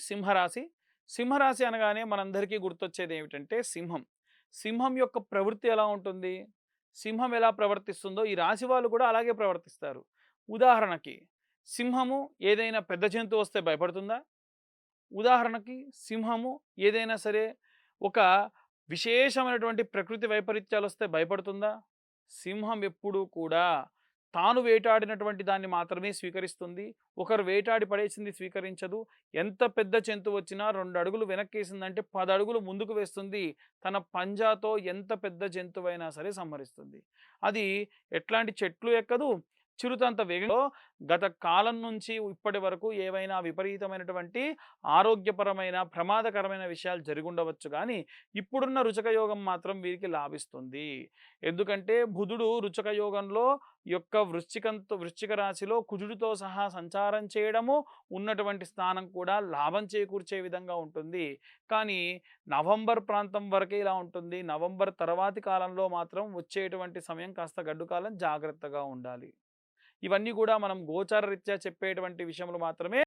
సింహరాశి. సింహరాశి అనగానే మనందరికీ గుర్తొచ్చేది ఏమిటంటే సింహం. సింహం యొక్క ప్రవృత్తి ఎలా ఉంటుంది? సింహం ఎలా ప్రవర్తిస్తుందో ఈ రాశి వాళ్ళు కూడా అలాగే ప్రవర్తిస్తారు. ఉదాహరణకి సింహము ఏదైనా పెద్ద జంతువు వస్తే భయపడుతుందా? ఉదాహరణకి సింహము ఏదైనా సరే ఒక విశేషమైనటువంటి ప్రకృతి వైపరీత్యాలొస్తే భయపడుతుందా? సింహం ఎప్పుడూ కూడా తాను వేటాడినటువంటి దాన్ని మాత్రమే స్వీకరిస్తుంది. ఒకరు వేటాడి పడేసింది స్వీకరించదు. ఎంత పెద్ద జంతువొచ్చినా 2 అడుగులు వెనక్కేసిందంటే 10 అడుగులు ముందుకు వేస్తుంది. తన పంజాతో ఎంత పెద్ద జంతువైనా సరే సంహరిస్తుంది. అది ఎట్లాంటి చెట్లు ఎక్కదు. చిరుతంత వేగంలో గత కాలం నుంచి ఇప్పటి వరకు ఏవైనా విపరీతమైనటువంటి ఆరోగ్యపరమైన, ప్రమాదకరమైన విషయాలు జరిగుండవచ్చు గానీ, ఇప్పుడున్న రుచక యోగం మాత్రం వీరికి లాభిస్తుంది. ఎందుకంటే బుధుడు రుచక యోగంలో యొక్క వృశ్చిక రాశిలో కుజుడితో సహా సంచారం చేయడము, ఉన్నటువంటి స్థానం కూడా లాభం చేకూర్చే విధంగా ఉంటుంది. కానీ నవంబర్ ప్రాంతం వరకే ఇలా ఉంటుంది. నవంబర్ తర్వాతి కాలంలో మాత్రం వచ్చేటువంటి సమయం కాస్త గడ్డు కాలం, జాగ్రత్తగా ఉండాలి. ఇవన్నీ కూడా మనం గోచార రీత్యా చెప్పేటువంటి విషయములు మాత్రమే.